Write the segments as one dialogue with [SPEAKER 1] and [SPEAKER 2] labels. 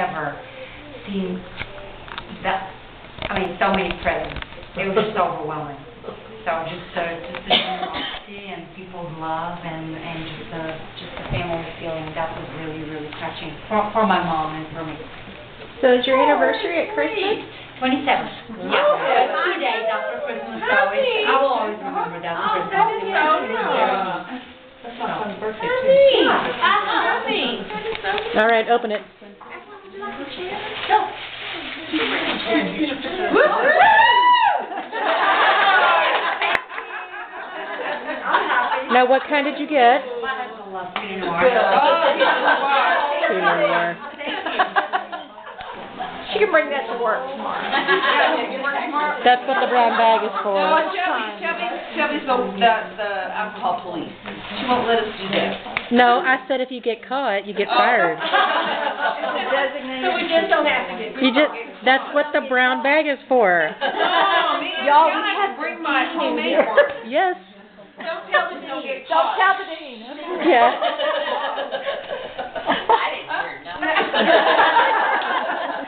[SPEAKER 1] ever seen that, I mean, so many presents. It was just overwhelming. So just the generosity and people's love and just the family feeling, that was really, really touching for my mom and for me.
[SPEAKER 2] So is your anniversary at Christmas?
[SPEAKER 1] 27th. Yeah. 2 days after Christmas, so I will always remember that Christmas.
[SPEAKER 3] That is so nice.
[SPEAKER 1] That's my son's birthday, too.
[SPEAKER 2] All right, open it. Now, what kind did you get?
[SPEAKER 1] My husband loves Pinot Noir.
[SPEAKER 2] Pinot Noir.
[SPEAKER 4] She can bring that to work tomorrow.
[SPEAKER 2] That's what the brown bag is for.
[SPEAKER 3] Shelby's the alcohol police. She won't let us do that.
[SPEAKER 2] No, I said if you get caught, you get fired.
[SPEAKER 3] So we just don't have to get.
[SPEAKER 2] You just, that's what the brown bag is for.
[SPEAKER 3] Oh, man. Y'all, we have to bring my homemade one.
[SPEAKER 2] Yes.
[SPEAKER 3] Don't tell the dean.
[SPEAKER 4] Don't tell the dean.
[SPEAKER 2] Yeah.
[SPEAKER 3] I didn't hear nothing.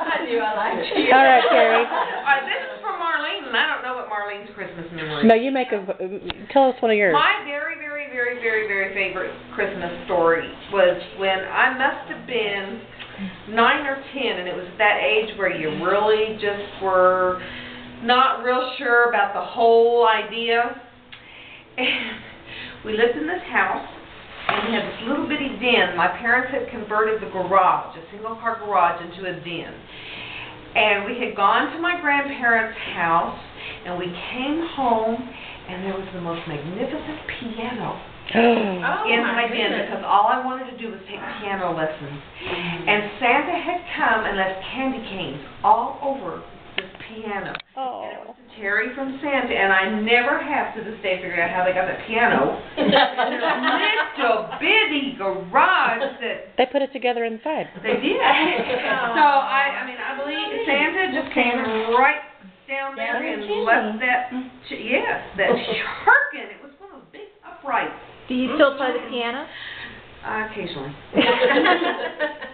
[SPEAKER 3] I knew I liked you.
[SPEAKER 2] All right, Carrie.
[SPEAKER 3] This is from Marlene, and I don't know what Marlene's Christmas memory is.
[SPEAKER 2] No, you make a, tell us one of yours.
[SPEAKER 3] My very, very, very, very, very favorite Christmas story was when I must have been 9 or 10, and it was that age where you really just were not real sure about the whole idea. And we lived in this house, and we had this little bitty den. My parents had converted the garage, a single-car garage, into a den. And we had gone to my grandparents' house, and we came home, and there was the most magnificent piano in my den, because all I wanted to do was take piano lessons. And Santa had come and left candy canes all over this piano. And it was to Terry from Santa, and I never have to this day figured out how they got that piano in this little bitty garage that
[SPEAKER 2] They put it together inside.
[SPEAKER 3] they did. So I mean, I believe Santa just came right down there and left that, yes, that sharkin. It was one of those big uprights.
[SPEAKER 4] Do you still play the piano?
[SPEAKER 3] Occasionally.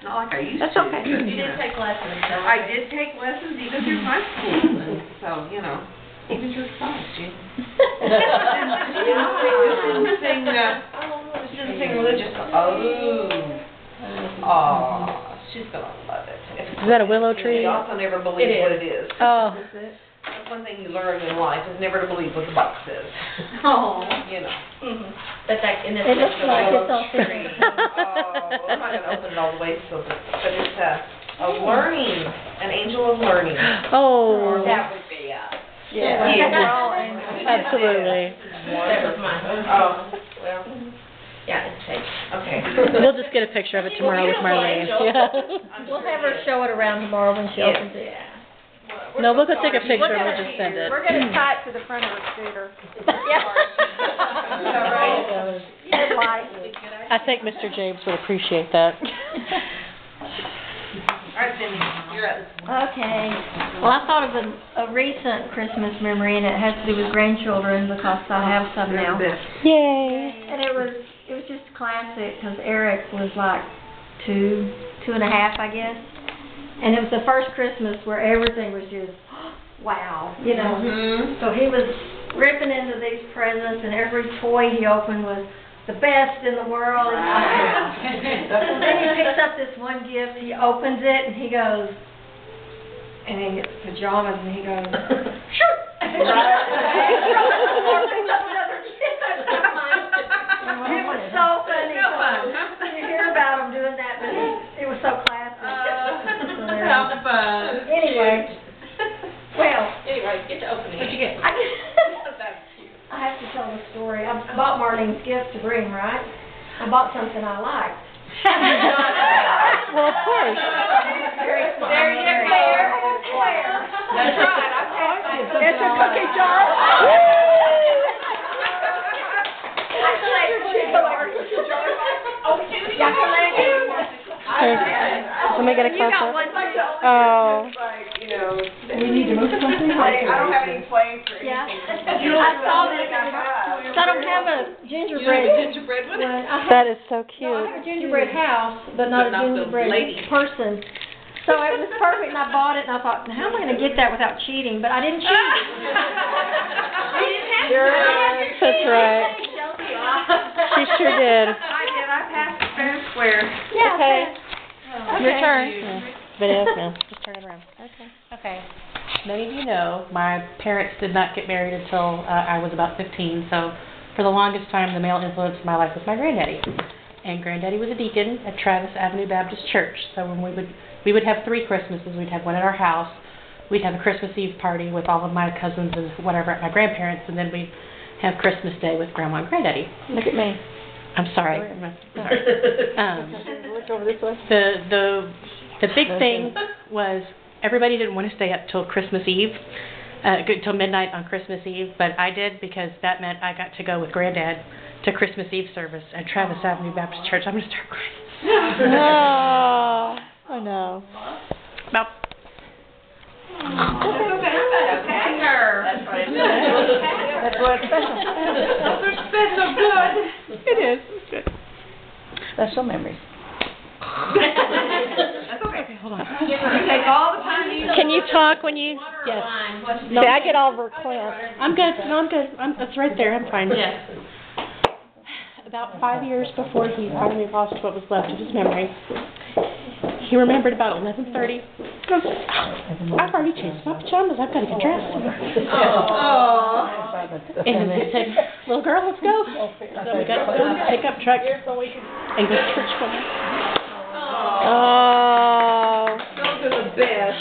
[SPEAKER 3] Not like I used
[SPEAKER 4] That's
[SPEAKER 3] to.
[SPEAKER 4] okay.
[SPEAKER 3] but,
[SPEAKER 1] You did take lessons, though.
[SPEAKER 3] I did take lessons even through high school, and so, you know, even through college, Jane. Just didn't sing religious. Oh, she's gonna love it.
[SPEAKER 2] Is that a willow tree?
[SPEAKER 3] You also never believe what it is.
[SPEAKER 2] Oh.
[SPEAKER 3] That's one thing you learn in life is never to believe what the box says.
[SPEAKER 1] Oh.
[SPEAKER 3] You know.
[SPEAKER 1] But that, in this
[SPEAKER 4] It looks like it's all
[SPEAKER 1] tree.
[SPEAKER 3] Oh, I'm not gonna open it all the way, so, but it's a learning, an angel of learning.
[SPEAKER 2] Oh.
[SPEAKER 1] That would be,
[SPEAKER 4] Yeah. We're all in.
[SPEAKER 2] Absolutely.
[SPEAKER 1] that was mine.
[SPEAKER 3] Oh, well,
[SPEAKER 1] Yeah, it's safe.
[SPEAKER 3] okay.
[SPEAKER 2] We'll just get a picture of it tomorrow with Marlene. Yeah.
[SPEAKER 4] We'll have her show it around tomorrow when she opens it.
[SPEAKER 2] No, we'll go take a picture and we'll just send it.
[SPEAKER 4] We're going to tie it to the front of her scooter. Yeah.
[SPEAKER 2] I think Mr. James would appreciate that.
[SPEAKER 3] All right, Cindy, you're up.
[SPEAKER 4] Okay. Well, I thought of a recent Christmas memory, and it has to do with grandchildren because I have some now.
[SPEAKER 2] Yay.
[SPEAKER 4] And it was just classic because Eric was like 2.5, I guess. And it was the first Christmas where everything was just, wow, you know.
[SPEAKER 3] Mm-hmm.
[SPEAKER 4] So he was ripping into these presents, and every toy he opened was the best in the world. And then he picks up this one gift, he opens it, and he goes, and he gets pajamas, and he goes, shoot! It was so funny.
[SPEAKER 3] So fun.
[SPEAKER 4] You hear about him doing that, but it was so classic.
[SPEAKER 3] How fun.
[SPEAKER 4] Anyway, well,
[SPEAKER 3] Anyway, get to opening.
[SPEAKER 1] What'd you get?
[SPEAKER 4] I have to tell the story. I bought Marlene's gift to bring, right? I bought something I liked.
[SPEAKER 2] Well, of course.
[SPEAKER 4] Very smart. There you go. That's right. It's a cookie jar.
[SPEAKER 2] Let me get a close-up. Oh.
[SPEAKER 3] You know,
[SPEAKER 4] We need to move something.
[SPEAKER 3] I don't have any plates or
[SPEAKER 4] Yeah.
[SPEAKER 3] anything.
[SPEAKER 4] I saw this. I don't have a gingerbread.
[SPEAKER 3] Gingerbread
[SPEAKER 4] one. I have,
[SPEAKER 2] That is so
[SPEAKER 4] no, I have
[SPEAKER 2] cute.
[SPEAKER 4] a gingerbread house, but not a
[SPEAKER 3] But not the
[SPEAKER 4] gingerbread
[SPEAKER 3] lady.
[SPEAKER 4] person. So it was perfect, and I bought it, and I thought, how am I going to get that without cheating? But I didn't cheat.
[SPEAKER 2] That's right. She sure did.
[SPEAKER 3] I did. I passed fair and square.
[SPEAKER 4] Yeah.
[SPEAKER 2] Okay. Your
[SPEAKER 4] Okay.
[SPEAKER 2] turn. But no, just turn it around.
[SPEAKER 4] Okay.
[SPEAKER 2] Okay. Many of you know my parents did not get married until I was about 15, so for the longest time the male influence in my life was my granddaddy. And granddaddy was a deacon at Travis Avenue Baptist Church, so when we would have 3 Christmases. We'd have one at our house, we'd have a Christmas Eve party with all of my cousins and whatever at my grandparents', and then we'd have Christmas Day with Grandma and Granddaddy.
[SPEAKER 4] Look at me.
[SPEAKER 2] I'm sorry. Sorry.
[SPEAKER 4] Look over this way.
[SPEAKER 2] The big thing was everybody didn't want to stay up till Christmas Eve, till midnight on Christmas Eve, but I did because that meant I got to go with Granddad to Christmas Eve service at Travis Avenue Baptist Church. I'm going to start crying.
[SPEAKER 4] No. Oh, no.
[SPEAKER 2] About
[SPEAKER 4] That's what's special.
[SPEAKER 3] Special good.
[SPEAKER 2] it is. It's good.
[SPEAKER 4] Special memories.
[SPEAKER 3] That's okay.
[SPEAKER 2] Okay, hold on.
[SPEAKER 3] Take all the time you
[SPEAKER 2] Can you talk when you? Yes.
[SPEAKER 4] See, I get all verklempt.
[SPEAKER 2] I'm good. No, I'm good. It's right there. I'm fine.
[SPEAKER 3] Yes.
[SPEAKER 2] About 5 years before he finally lost what was left of his memory, he remembered about 11:30. He goes, I've already changed my pajamas. I've got to get dressed. And he said, little girl, let's go. So we got to go pick up truck and go to church for me.
[SPEAKER 4] Oh.
[SPEAKER 3] Those are the best.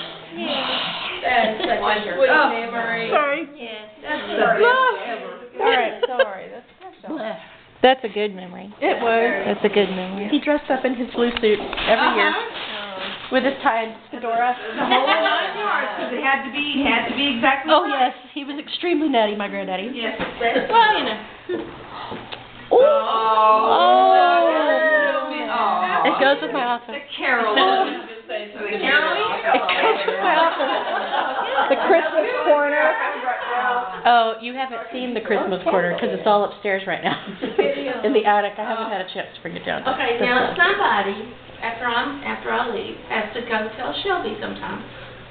[SPEAKER 4] That's such a sweet memory.
[SPEAKER 2] Sorry.
[SPEAKER 4] Yes, that's
[SPEAKER 3] The best ever.
[SPEAKER 2] All right.
[SPEAKER 4] Sorry, that's special.
[SPEAKER 2] That's a good memory. It was.
[SPEAKER 4] That's a good memory.
[SPEAKER 2] He dressed up in his blue suit every year with his tie and fedora.
[SPEAKER 3] The whole 9 yards, because it had to be exactly
[SPEAKER 2] Oh,
[SPEAKER 3] right.
[SPEAKER 2] yes. He was extremely nutty, my granddaddy.
[SPEAKER 3] Yes.
[SPEAKER 2] Well, you know.
[SPEAKER 3] Oh.
[SPEAKER 2] It goes with my office.
[SPEAKER 3] The Carol. The Carol.
[SPEAKER 2] It goes with my office. The Christmas corner. Oh, you haven't seen the Christmas corner because it's all upstairs right now. In the attic. I haven't had a chance to bring it down.
[SPEAKER 5] Okay, now somebody, after I leave, has to go tell Shelby sometime,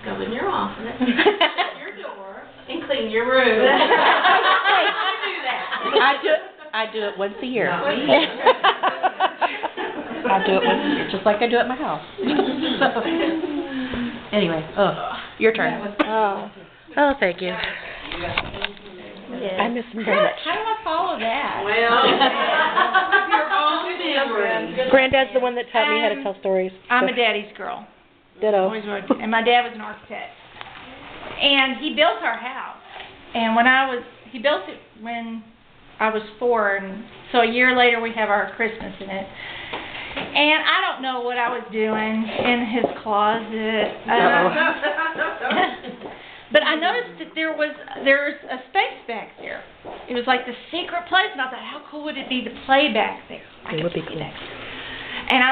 [SPEAKER 5] go in your office, shut your door, and clean your room. I do that.
[SPEAKER 2] I do it once a year. I do it once a year, just like I do at my house. So, anyway, your turn. Oh, thank you. I miss him very much.
[SPEAKER 4] How do I follow that?
[SPEAKER 3] Well, your own memory.
[SPEAKER 2] Granddad's the one that taught me how to tell stories.
[SPEAKER 6] I'm
[SPEAKER 2] So,
[SPEAKER 6] a daddy's girl.
[SPEAKER 2] ditto.
[SPEAKER 6] Always was. And my dad was an architect. And he built our house. And he built it when I was 4, and so a year later we have our Christmas in it. And I don't know what I was doing in his closet. But I noticed that there's a space back there. It was like the secret place, and I thought, how cool would it be to play back there?
[SPEAKER 2] It would be cool.
[SPEAKER 6] And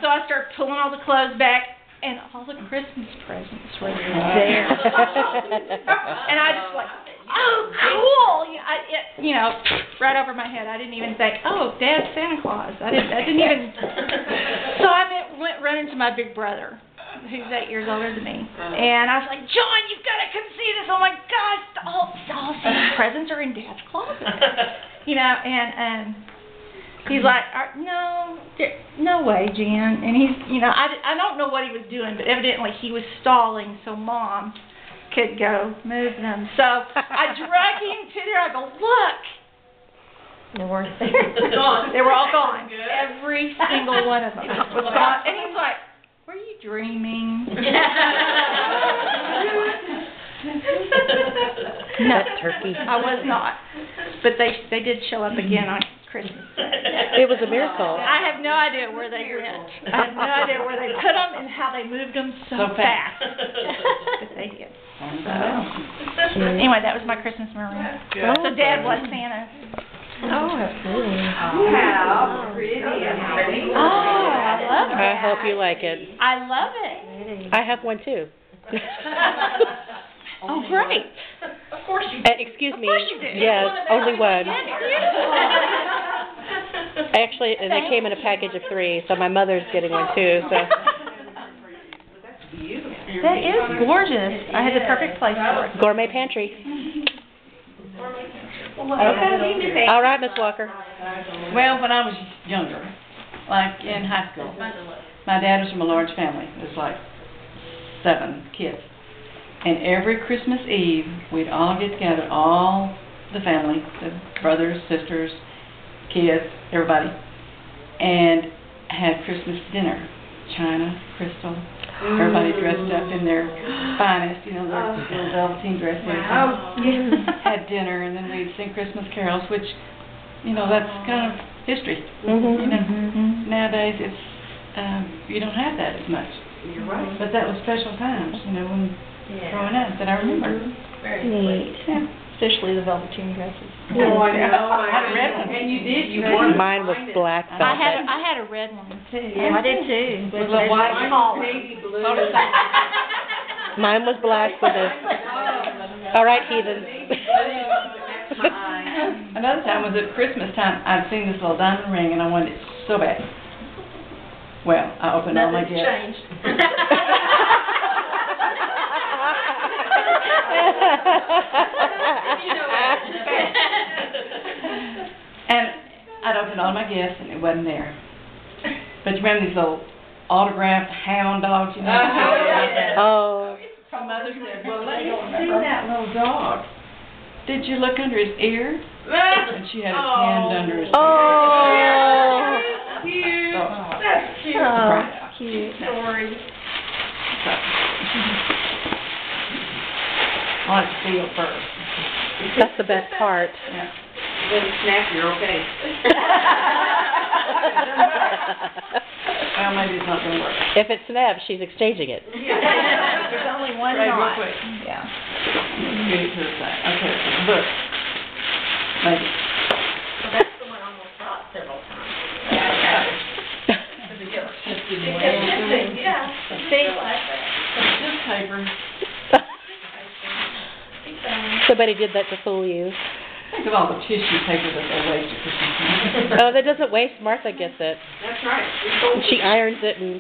[SPEAKER 6] so I started pulling all the clothes back, and all the Christmas presents were there. And I just like, oh, cool! Right over my head. I didn't even think, oh, Dad's Santa Claus. I didn't even. So I went running to my big brother, who's 8 years older than me, and I was like, John, you've got to come see this. Oh my gosh, all Santa's presents are in Dad's closet. And he's like, no way, Jan. And he's, I don't know what he was doing, but evidently he was stalling so Mom could go move them. So I drag him to there. I go, look.
[SPEAKER 4] They weren't there.
[SPEAKER 6] They were all gone. Every single one of them was gone. And he's like, were you dreaming?
[SPEAKER 2] Nut turkey.
[SPEAKER 6] I was not. But they did show up again on Christmas.
[SPEAKER 2] It was a miracle.
[SPEAKER 6] I have no idea where they went. I have no idea where they put them and how they moved them so fast. But they did. So, anyway, that was my Christmas memory. So Dad was Santa.
[SPEAKER 4] Oh, that's pretty.
[SPEAKER 3] How pretty and pretty.
[SPEAKER 6] Oh, I love
[SPEAKER 2] I
[SPEAKER 6] that.
[SPEAKER 2] hope you like it.
[SPEAKER 6] I love it.
[SPEAKER 2] I have one too.
[SPEAKER 6] Oh, great.
[SPEAKER 3] Of course you
[SPEAKER 2] Excuse me.
[SPEAKER 6] Of course you did.
[SPEAKER 2] Yes, only one.
[SPEAKER 6] Did.
[SPEAKER 2] Actually, and they came in a package of 3, so my mother's getting one too. So
[SPEAKER 6] That is gorgeous. I had the perfect place for it.
[SPEAKER 2] Gourmet pantry.
[SPEAKER 3] Okay.
[SPEAKER 2] All right, Miss Walker.
[SPEAKER 7] Well, when I was younger, like in high school, my dad was from a large family. It was like 7 kids. And every Christmas Eve, we'd all get together, all the family, the brothers, sisters, kids, everybody, and have Christmas dinner. China, crystal, everybody dressed up in their finest, their little velveteen dresses. And had dinner, and then we'd sing Christmas carols, which, that's kind of history. Nowadays, it's you don't have that as much.
[SPEAKER 3] You're right.
[SPEAKER 7] But that was special times, when growing up that I remember.
[SPEAKER 4] Neat.
[SPEAKER 7] Yeah.
[SPEAKER 6] Especially the velveteen dresses.
[SPEAKER 3] Oh, I know.
[SPEAKER 7] I had a red one.
[SPEAKER 3] And you did. You wanted to
[SPEAKER 2] Mine was
[SPEAKER 3] find it.
[SPEAKER 2] black
[SPEAKER 6] I
[SPEAKER 2] velvet.
[SPEAKER 6] had a red one too.
[SPEAKER 4] I did too.
[SPEAKER 7] With a white
[SPEAKER 3] Mine was
[SPEAKER 7] collar.
[SPEAKER 3] navy blue.
[SPEAKER 2] Mine was black with a. All right, heathens.
[SPEAKER 7] Another time was at Christmas time. I'd seen this little diamond ring and I wanted it so bad. Well, I opened all my gifts.
[SPEAKER 4] Changed.
[SPEAKER 7] And I'd opened all my gifts and it wasn't there. But you remember these little autographed hound dogs,
[SPEAKER 2] Oh.
[SPEAKER 7] My mother said, well, let me see that little dog. Did you look under his ear? And she had his hand under his ear.
[SPEAKER 2] Oh.
[SPEAKER 3] Cute.
[SPEAKER 7] Oh.
[SPEAKER 3] That's cute.
[SPEAKER 4] Oh, cute.
[SPEAKER 3] Story.
[SPEAKER 7] I like to feel first.
[SPEAKER 2] That's the best part.
[SPEAKER 7] Yeah.
[SPEAKER 3] Then snap, you're okay.
[SPEAKER 7] Well, maybe it's not going to work.
[SPEAKER 2] If it snaps, she's exchanging it.
[SPEAKER 6] There's only one
[SPEAKER 7] Right, real
[SPEAKER 6] knot.
[SPEAKER 7] quick.
[SPEAKER 6] Yeah.
[SPEAKER 7] Get it to the side. Okay, look. Maybe.
[SPEAKER 5] That's the one I almost brought several times. Yeah.
[SPEAKER 7] Just paper.
[SPEAKER 2] Somebody did that to fool you.
[SPEAKER 7] Think of all the tissue paper that they wasted for something.
[SPEAKER 2] Oh, that doesn't waste. Martha gets it.
[SPEAKER 3] That's right.
[SPEAKER 2] She irons it and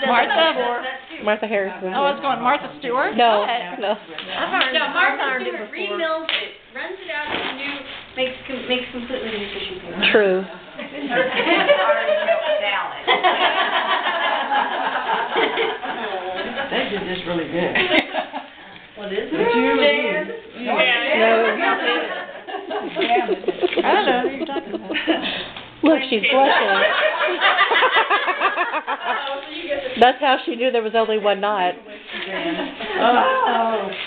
[SPEAKER 2] Martha Harrison.
[SPEAKER 6] Oh, I was going Martha Stewart?
[SPEAKER 2] No,
[SPEAKER 6] Go ahead.
[SPEAKER 2] no.
[SPEAKER 3] No, Martha Stewart remills it, runs it out to new, makes completely new tissue paper.
[SPEAKER 2] True.
[SPEAKER 7] They did this really good.
[SPEAKER 3] What is
[SPEAKER 7] The Julie did.
[SPEAKER 2] No.
[SPEAKER 6] I don't know who you're talking about.
[SPEAKER 2] Look, she's blushing. That's how she knew there was only one knot.
[SPEAKER 7] Oh,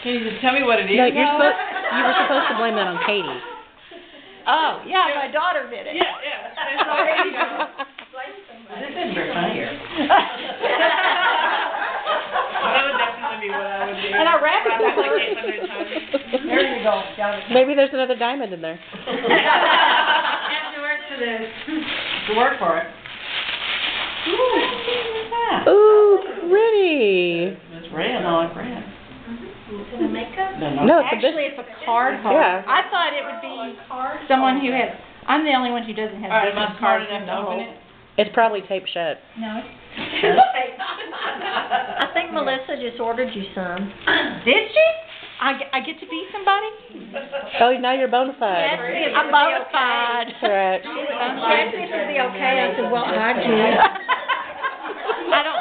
[SPEAKER 7] can you just tell me what it is?
[SPEAKER 2] No, you were supposed to blame that on Katie.
[SPEAKER 6] Oh, yeah, my daughter did it.
[SPEAKER 7] This isn't very funny.
[SPEAKER 3] That would definitely be what I would do.
[SPEAKER 6] And I wrapped it with her.
[SPEAKER 7] There you go. Got it.
[SPEAKER 2] Maybe there's another diamond in there.
[SPEAKER 3] Have to work for this.
[SPEAKER 7] To work for it. Ooh, what's that?
[SPEAKER 2] Ooh, pretty.
[SPEAKER 7] It's red, I like red.
[SPEAKER 2] No, it's a
[SPEAKER 6] Actually,
[SPEAKER 2] bit.
[SPEAKER 6] it's a card holder.
[SPEAKER 2] Yeah.
[SPEAKER 6] I thought it would be someone who has, I'm the only one who doesn't have
[SPEAKER 7] All right, am I
[SPEAKER 6] business
[SPEAKER 7] smart
[SPEAKER 6] cards
[SPEAKER 7] enough
[SPEAKER 6] in
[SPEAKER 7] to
[SPEAKER 6] the
[SPEAKER 7] open
[SPEAKER 6] whole.
[SPEAKER 7] it?
[SPEAKER 2] It's probably taped shut.
[SPEAKER 6] No.
[SPEAKER 4] I think Melissa just ordered you some.
[SPEAKER 6] Did she? I get to be somebody?
[SPEAKER 2] Oh, now you're bona fide.
[SPEAKER 6] I'm bona fide.
[SPEAKER 2] Correct.
[SPEAKER 4] She asked me if it'd be okay. I said, well, I do.
[SPEAKER 6] I don't.